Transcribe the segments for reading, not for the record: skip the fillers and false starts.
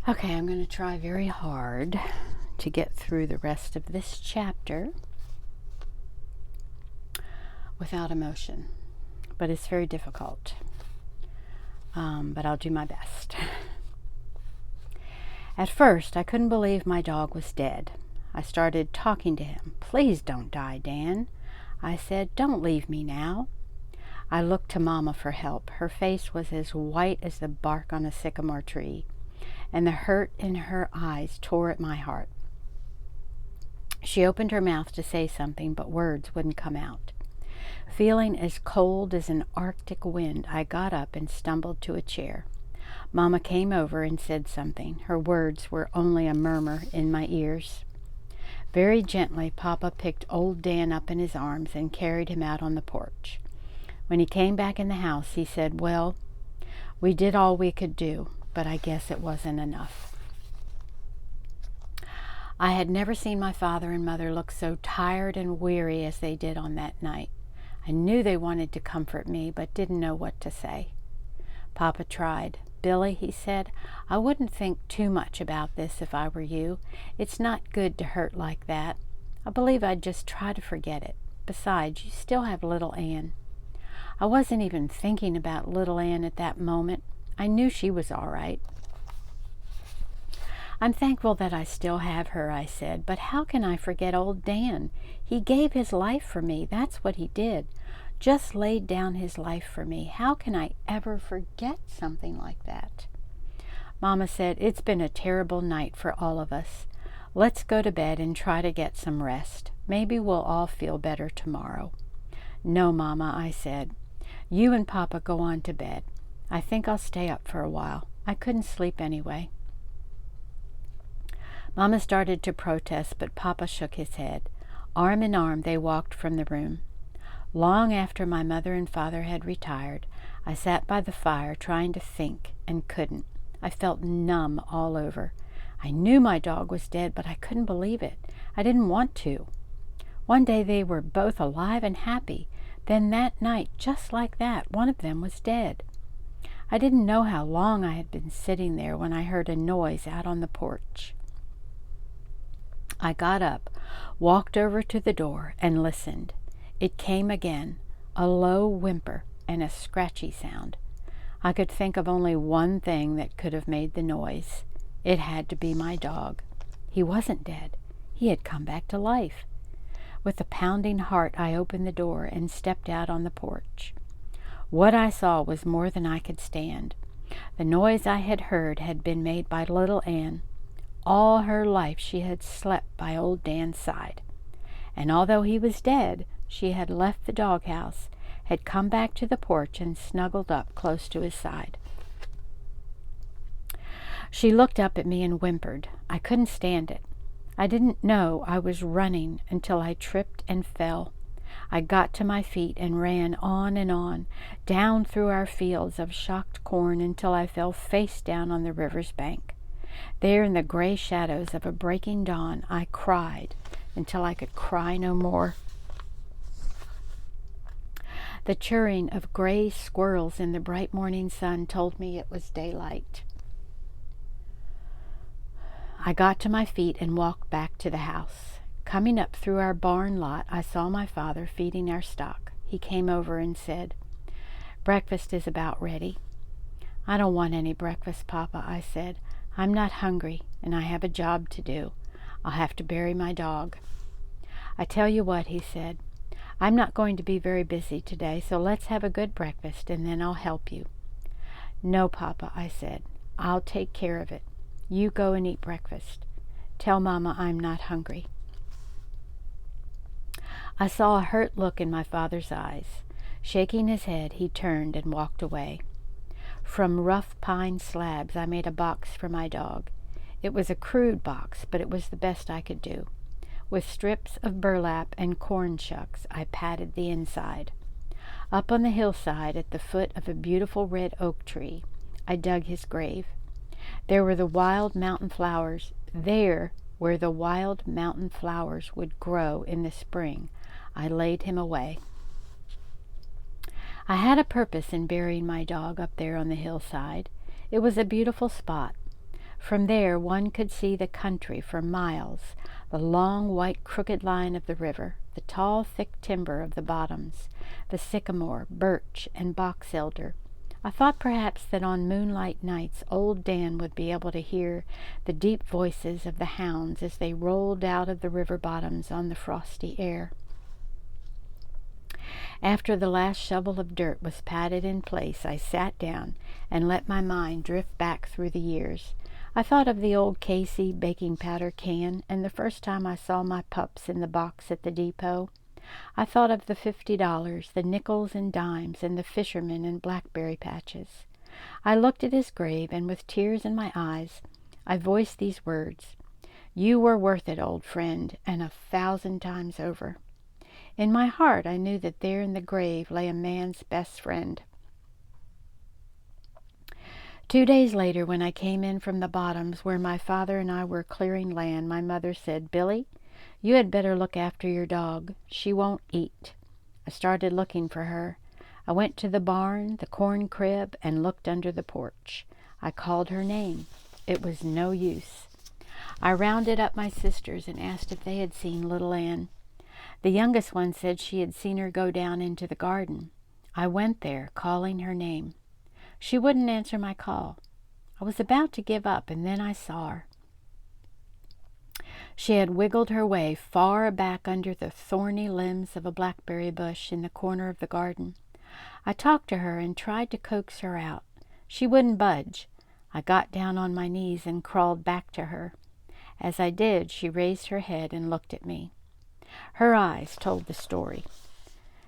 Okay, I'm going to try very hard to get through the rest of this chapter without emotion, but it's very difficult. But I'll do my best. At first, I couldn't believe my dog was dead. I started talking to him. "Please don't die, Dan." I said, "Don't leave me now." I looked to Mama for help. Her face was as white as the bark on a sycamore tree, and the hurt in her eyes tore at my heart. She opened her mouth to say something, but words wouldn't come out. Feeling as cold as an Arctic wind, I got up and stumbled to a chair. Mama came over and said something. Her words were only a murmur in my ears. Very gently, Papa picked old Dan up in his arms and carried him out on the porch. When he came back in the house, he said, "Well, we did all we could do, but I guess it wasn't enough." I had never seen my father and mother look so tired and weary as they did on that night. I knew they wanted to comfort me, but didn't know what to say. Papa tried. "Billy," he said, "I wouldn't think too much about this if I were you. It's not good to hurt like that. I believe I'd just try to forget it. Besides, you still have little Ann." I wasn't even thinking about little Ann at that moment. I knew she was all right. "I'm thankful that I still have her," I said, "but how can I forget old Dan? He gave his life for me. That's what he did. Just laid down his life for me. How can I ever forget something like that?" Mama said, "It's been a terrible night for all of us. Let's go to bed and try to get some rest. Maybe we'll all feel better tomorrow." "No, Mama," I said. "You and Papa go on to bed. I think I'll stay up for a while. I couldn't sleep anyway." Mama started to protest, but Papa shook his head. Arm in arm, they walked from the room. Long after my mother and father had retired, I sat by the fire trying to think and couldn't. I felt numb all over. I knew my dog was dead, but I couldn't believe it. I didn't want to. One day they were both alive and happy. Then that night, just like that, one of them was dead. I didn't know how long I had been sitting there when I heard a noise out on the porch. I got up, walked over to the door, and listened. It came again, a low whimper and a scratchy sound. I could think of only one thing that could have made the noise. It had to be my dog. He wasn't dead. He had come back to life. With a pounding heart, I opened the door and stepped out on the porch. What I saw was more than I could stand. The noise I had heard had been made by little Ann. All her life she had slept by old Dan's side. And although he was dead, she had left the doghouse, had come back to the porch and snuggled up close to his side. She looked up at me and whimpered. I couldn't stand it. I didn't know I was running until I tripped and fell. I got to my feet and ran on, down through our fields of shocked corn until I fell face down on the river's bank. There in the gray shadows of a breaking dawn, I cried until I could cry no more. The chirring of gray squirrels in the bright morning sun told me it was daylight. I got to my feet and walked back to the house. Coming up through our barn lot, I saw my father feeding our stock. He came over and said, "Breakfast is about ready." "I don't want any breakfast, Papa," I said. "I'm not hungry, and I have a job to do. I'll have to bury my dog." "I tell you what," he said, "I'm not going to be very busy today, so let's have a good breakfast, and then I'll help you." "No, Papa," I said. "I'll take care of it. You go and eat breakfast. Tell Mama I'm not hungry." I saw a hurt look in my father's eyes. Shaking his head, he turned and walked away. From rough pine slabs, I made a box for my dog. It was a crude box, but it was the best I could do. With strips of burlap and corn shucks, I padded the inside. Up on the hillside, at the foot of a beautiful red oak tree, I dug his grave. There were the wild mountain flowers. There, where the wild mountain flowers would grow in the spring, I laid him away. I had a purpose in burying my dog up there on the hillside. It was a beautiful spot. From there one could see the country for miles, the long white crooked line of the river, the tall thick timber of the bottoms, the sycamore, birch, and box elder. I thought perhaps that on moonlight nights old Dan would be able to hear the deep voices of the hounds as they rolled out of the river bottoms on the frosty air. After the last shovel of dirt was patted in place, I sat down and let my mind drift back through the years. I thought of the old Casey baking powder can and the first time I saw my pups in the box at the depot. I thought of the $50, the nickels and dimes, and the fishermen and blackberry patches. I looked at his grave, and with tears in my eyes, I voiced these words: "You were worth it, old friend, and 1,000 times over." In my heart I knew that there in the grave lay a man's best friend. 2 days later, when I came in from the bottoms where my father and I were clearing land, my mother said, "Billy, you had better look after your dog. She won't eat." I started looking for her. I went to the barn, the corn crib, and looked under the porch. I called her name. It was no use. I rounded up my sisters and asked if they had seen little Ann. The youngest one said she had seen her go down into the garden. I went there, calling her name. She wouldn't answer my call. I was about to give up, and then I saw her. She had wiggled her way far back under the thorny limbs of a blackberry bush in the corner of the garden. I talked to her and tried to coax her out. She wouldn't budge. I got down on my knees and crawled back to her. As I did, she raised her head and looked at me. Her eyes told the story.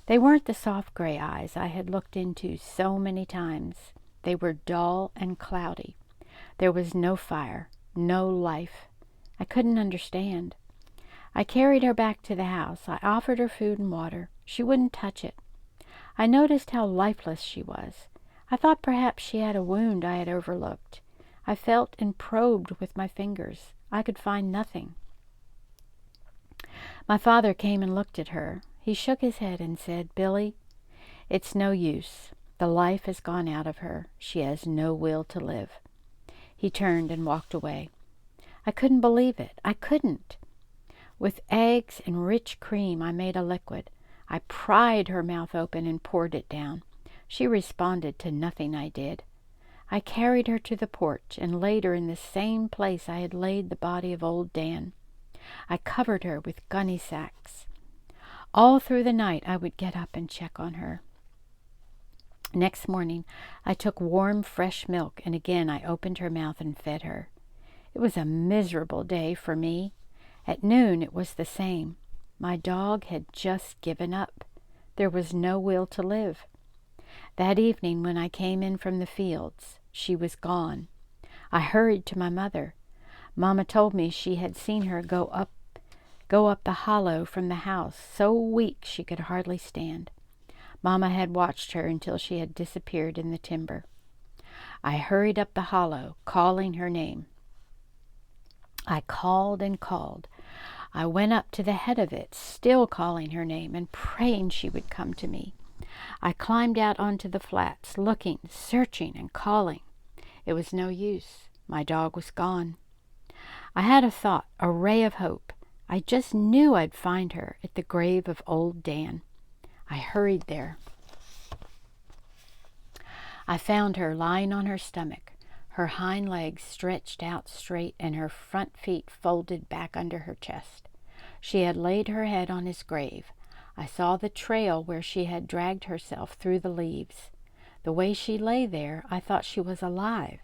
They weren't the soft gray eyes I had looked into so many times. They were dull and cloudy. There was no fire, no life. I couldn't understand. I carried her back to the house. I offered her food and water. She wouldn't touch it. I noticed how lifeless she was. I thought perhaps she had a wound I had overlooked. I felt and probed with my fingers. I could find nothing. My father came and looked at her. He shook his head and said, "Billy, it's no use. The life has gone out of her. She has no will to live." He turned and walked away. I couldn't believe it. I couldn't. With eggs and rich cream, I made a liquid. I pried her mouth open and poured it down. She responded to nothing I did. I carried her to the porch and laid her in the same place I had laid the body of old Dan. I covered her with gunny sacks. All through the night I would get up and check on her. Next morning I took warm, fresh milk, and again I opened her mouth and fed her. It was a miserable day for me. At noon it was the same. My dog had just given up. There was no will to live. That evening when I came in from the fields, she was gone. I hurried to my mother. Mama told me she had seen her go up the hollow from the house, so weak she could hardly stand. Mama had watched her until she had disappeared in the timber. I hurried up the hollow, calling her name. I called and called. I went up to the head of it, still calling her name and praying she would come to me. I climbed out onto the flats, looking, searching, and calling. It was no use. My dog was gone. I had a thought, a ray of hope. I just knew I'd find her at the grave of old Dan. I hurried there. I found her lying on her stomach, her hind legs stretched out straight and her front feet folded back under her chest. She had laid her head on his grave. I saw the trail where she had dragged herself through the leaves. The way she lay there, I thought she was alive.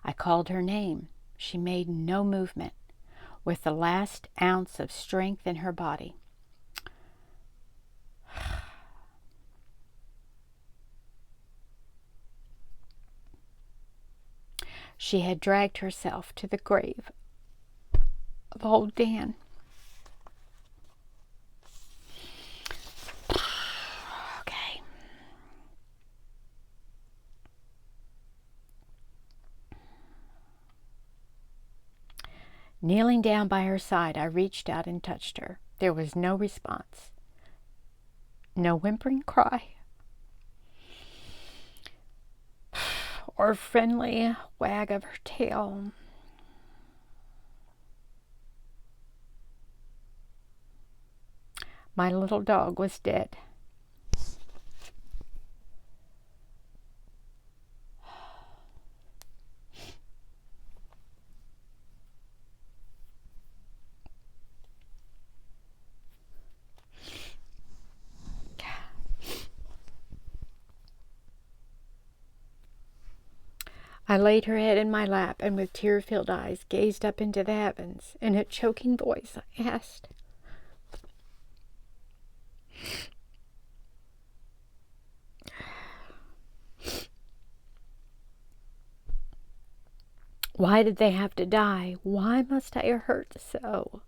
I called her name. She made no movement. With the last ounce of strength in her body, she had dragged herself to the grave of old Dan. Okay. Kneeling down by her side, I reached out and touched her. There was no response. No whimpering cry or friendly wag of her tail. My little dog was dead. I laid her head in my lap and with tear-filled eyes gazed up into the heavens. In a choking voice, I asked, "Why did they have to die? Why must I hurt so?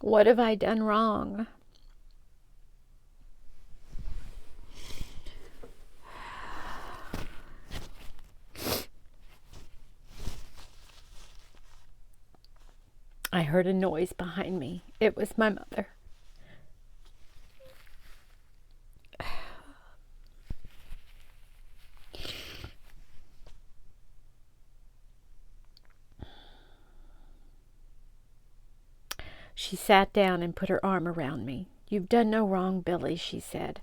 What have I done wrong?" I heard a noise behind me. It was my mother. She sat down and put her arm around me. "You've done no wrong, Billy," she said.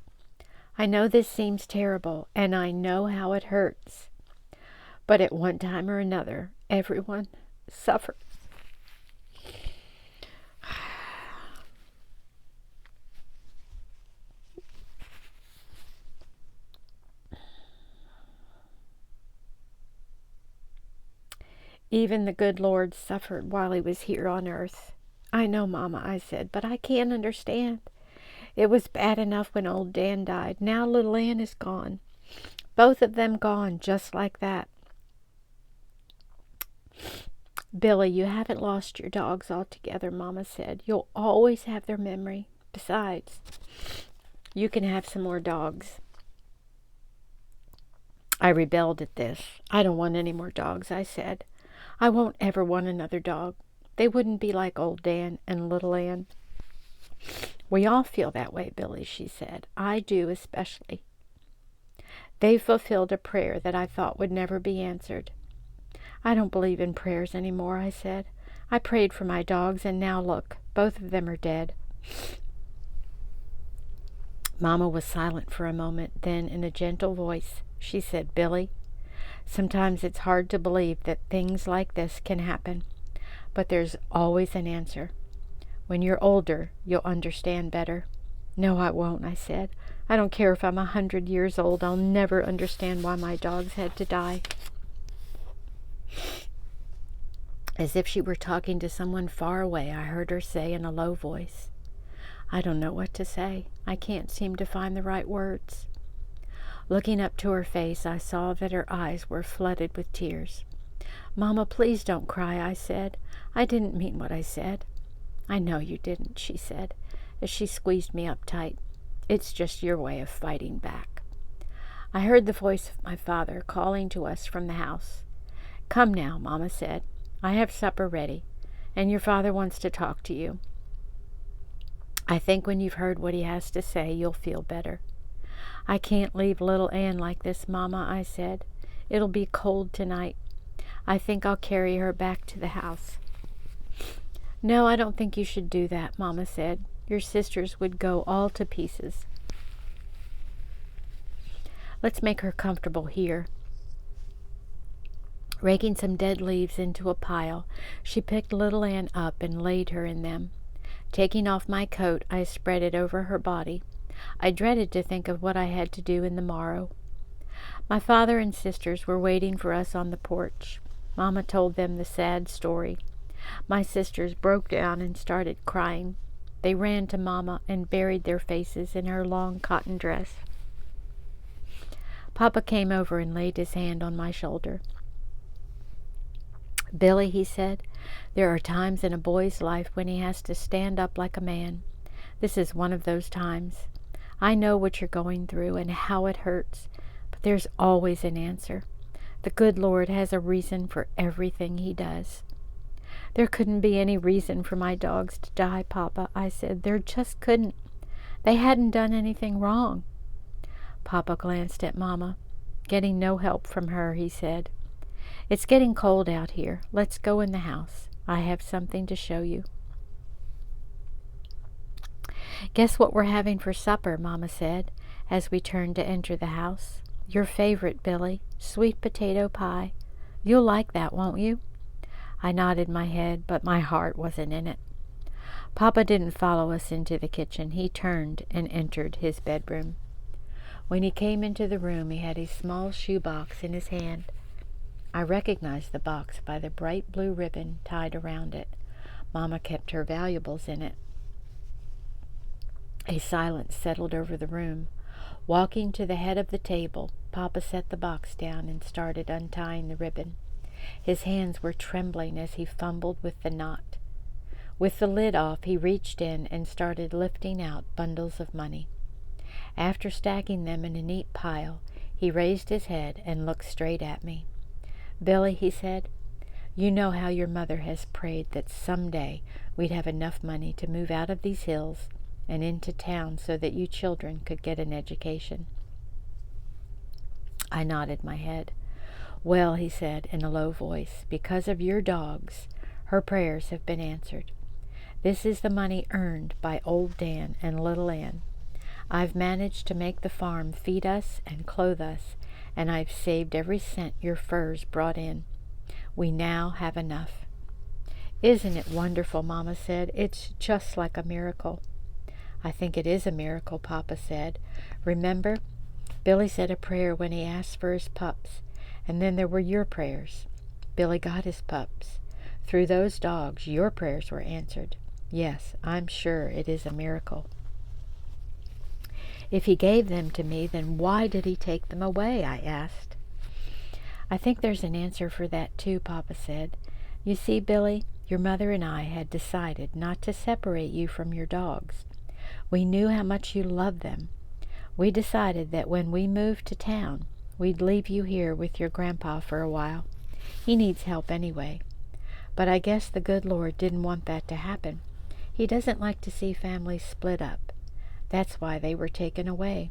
"I know this seems terrible, and I know how it hurts. But at one time or another, everyone suffers." "Even the good Lord suffered while he was here on earth." "I know, Mama," I said, "but I can't understand. It was bad enough when old Dan died. Now little Ann is gone. Both of them gone just like that." "Billy, you haven't lost your dogs altogether," Mama said. "You'll always have their memory. Besides, you can have some more dogs." I rebelled at this. "I don't want any more dogs," I said. "I won't ever want another dog. They wouldn't be like old Dan and little Ann." "We all feel that way, Billy," she said. "I do especially. They fulfilled a prayer that I thought would never be answered." "I don't believe in prayers anymore," I said. "I prayed for my dogs, and now look, both of them are dead." Mama was silent for a moment. Then, in a gentle voice, she said, "Billy, sometimes it's hard to believe that things like this can happen, but there's always an answer. When you're older, you'll understand better." "No, I won't," I said. "I don't care if I'm 100 years old. I'll never understand why my dogs had to die." As if she were talking to someone far away, I heard her say in a low voice, "I don't know what to say. I can't seem to find the right words." Looking up to her face, I saw that her eyes were flooded with tears. "Mama, please don't cry," I said. "I didn't mean what I said." "I know you didn't," she said, as she squeezed me up tight. "It's just your way of fighting back." I heard the voice of my father calling to us from the house. "Come now," Mama said. "I have supper ready, and your father wants to talk to you. I think when you've heard what he has to say, you'll feel better." "I can't leave little Ann like this, Mama," I said. "It'll be cold tonight. I think I'll carry her back to the house." "No, I don't think you should do that," Mama said. "Your sisters would go all to pieces. Let's make her comfortable here." Raking some dead leaves into a pile, she picked little Ann up and laid her in them. Taking off my coat, I spread it over her body. I dreaded to think of what I had to do in the morrow. My father and sisters were waiting for us on the porch. Mama told them the sad story. My sisters broke down and started crying. They ran to Mama and buried their faces in her long cotton dress. Papa came over and laid his hand on my shoulder. "Billy," he said, "there are times in a boy's life when he has to stand up like a man. This is one of those times. I know what you're going through and how it hurts, but there's always an answer. The good Lord has a reason for everything he does." "There couldn't be any reason for my dogs to die, Papa," I said. "There just couldn't. They hadn't done anything wrong." Papa glanced at Mama. Getting no help from her, he said, "It's getting cold out here. Let's go in the house. I have something to show you." "Guess what we're having for supper," Mama said, as we turned to enter the house. "Your favorite, Billy, sweet potato pie. You'll like that, won't you?" I nodded my head, but my heart wasn't in it. Papa didn't follow us into the kitchen. He turned and entered his bedroom. When he came into the room, he had a small shoebox in his hand. I recognized the box by the bright blue ribbon tied around it. Mama kept her valuables in it. A silence settled over the room. Walking to the head of the table, Papa set the box down and started untying the ribbon. His hands were trembling as he fumbled with the knot. With the lid off, he reached in and started lifting out bundles of money. After stacking them in a neat pile, he raised his head and looked straight at me. "Billy," he said, "you know how your mother has prayed that someday we'd have enough money to move out of these hills and into town so that you children could get an education." I nodded my head. "Well," he said in a low voice, "because of your dogs, her prayers have been answered. This is the money earned by old Dan and little Ann. I've managed to make the farm feed us and clothe us, and I've saved every cent your furs brought in. We now have enough." "Isn't it wonderful?" Mama said. "It's just like a miracle." "I think it is a miracle," Papa said. "Remember, Billy said a prayer when he asked for his pups, and then there were your prayers. Billy got his pups. Through those dogs, your prayers were answered. Yes, I'm sure it is a miracle." "If he gave them to me, then why did he take them away?" I asked. "I think there's an answer for that too," Papa said. "You see, Billy, your mother and I had decided not to separate you from your dogs. We knew how much you loved them. We decided that when we moved to town, we'd leave you here with your grandpa for a while. He needs help anyway. But I guess the good Lord didn't want that to happen. He doesn't like to see families split up. That's why they were taken away."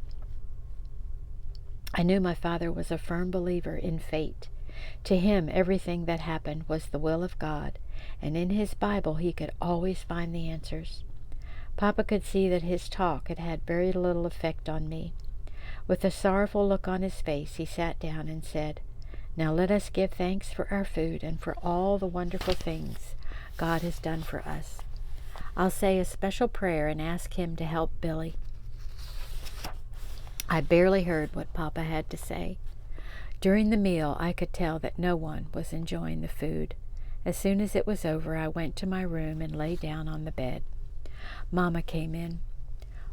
I knew my father was a firm believer in fate. To him, everything that happened was the will of God, and in his Bible he could always find the answers. Papa could see that his talk had had very little effect on me. With a sorrowful look on his face, he sat down and said, "Now let us give thanks for our food and for all the wonderful things God has done for us. I'll say a special prayer and ask him to help Billy." I barely heard what Papa had to say. During the meal, I could tell that no one was enjoying the food. As soon as it was over, I went to my room and lay down on the bed. Mama came in.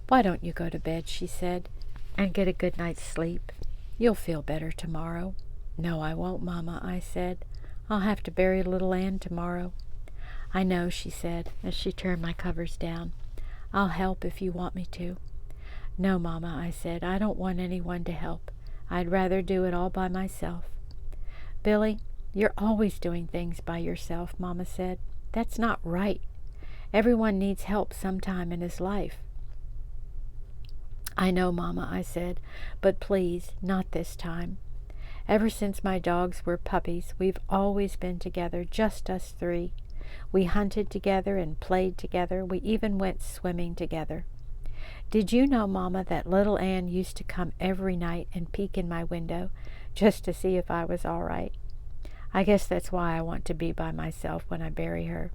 "Why don't you go to bed," she said, "and get a good night's sleep? You'll feel better tomorrow." "No, I won't, Mama," I said. "I'll have to bury little Ann tomorrow." "I know," she said, as she turned my covers down. "I'll help if you want me to." "No, Mama," I said, "I don't want anyone to help. I'd rather do it all by myself." "Billy, you're always doing things by yourself," Mama said. "That's not right. Everyone needs help sometime in his life." "I know, Mama," I said, "but please, not this time. Ever since my dogs were puppies, we've always been together, just us three. We hunted together and played together. We even went swimming together. Did you know, Mama, that little Ann used to come every night and peek in my window just to see if I was all right? I guess that's why I want to be by myself when I bury her.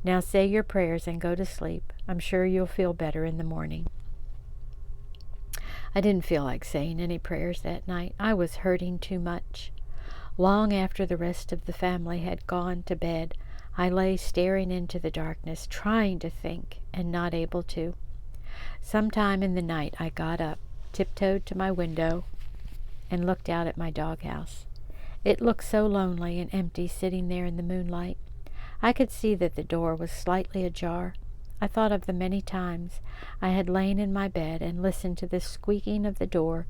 Now say your prayers and go to sleep. I'm sure you'll feel better in the morning." I didn't feel like saying any prayers that night. I was hurting too much. Long after the rest of the family had gone to bed, I lay staring into the darkness, trying to think, and not able to. Sometime in the night I got up, tiptoed to my window, and looked out at my doghouse. It looked so lonely and empty sitting there in the moonlight. I could see that the door was slightly ajar. I thought of the many times I had lain in my bed and listened to the squeaking of the door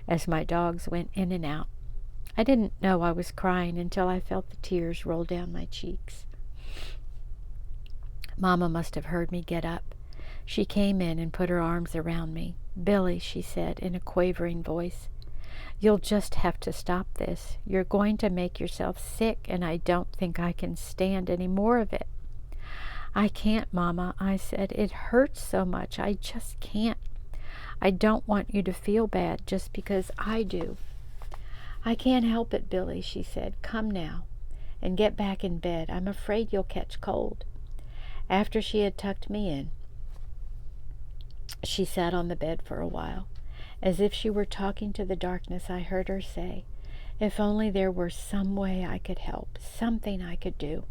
as my dogs went in and out. I didn't know I was crying until I felt the tears roll down my cheeks. Mama must have heard me get up. She came in and put her arms around me. "Billy," she said in a quavering voice, "you'll just have to stop this. You're going to make yourself sick, and I don't think I can stand any more of it." I can't, Mama, I said. It hurts so much. I just can't. I don't want you to feel bad just because I do. I can't help it, Billy, she said. Come now and get back in bed. I'm afraid you'll catch cold. After she had tucked me in, she sat on the bed for a while. As if she were talking to the darkness, I heard her say, if only there were some way I could help, something I could do.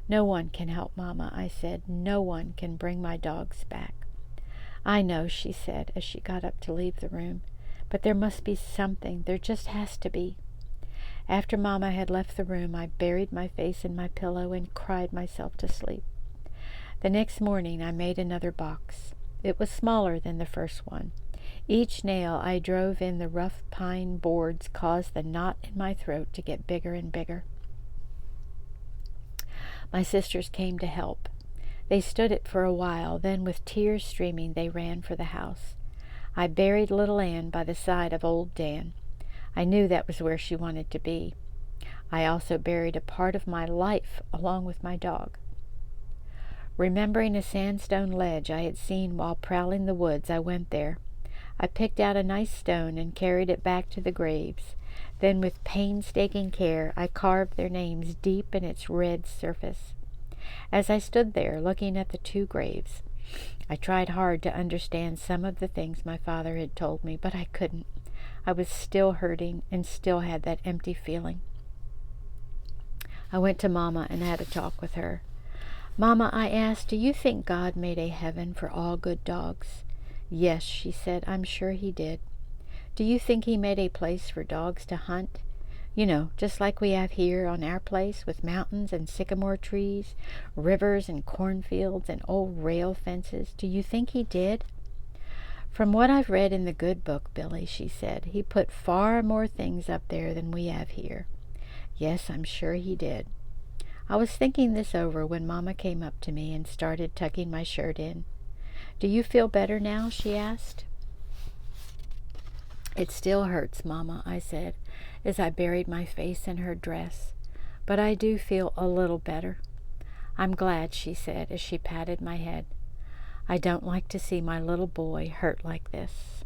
No one can help, Mama, I said. No one can bring my dogs back. I know, she said, as she got up to leave the room, but there must be something. There just has to be. After Mama had left the room, I buried my face in my pillow and cried myself to sleep. The next morning I made another box. It was smaller than the first one. Each nail I drove in the rough pine boards caused the knot in my throat to get bigger and bigger. My sisters came to help. They stood it for a while, then with tears streaming they ran for the house. I buried little Anne by the side of old Dan. I knew that was where she wanted to be. I also buried a part of my life along with my dog. Remembering a sandstone ledge I had seen while prowling the woods, I went there. I picked out a nice stone and carried it back to the graves. Then with painstaking care I carved their names deep in its red surface. As I stood there looking at the two graves, I tried hard to understand some of the things my father had told me, but I couldn't. I was still hurting and still had that empty feeling. I went to Mama and had a talk with her. Mama, I asked, do you think God made a heaven for all good dogs? Yes, she said, I'm sure he did. Do you think he made a place for dogs to hunt? You know, just like we have here on our place, with mountains and sycamore trees, rivers and cornfields and old rail fences. Do you think he did? From what I've read in the good book, Billy, she said, he put far more things up there than we have here. Yes, I'm sure he did. I was thinking this over when Mama came up to me and started tucking my shirt in. Do you feel better now? She asked. It still hurts, Mama, I said, as I buried my face in her dress. But I do feel a little better. I'm glad, she said, as she patted my head. I don't like to see my little boy hurt like this.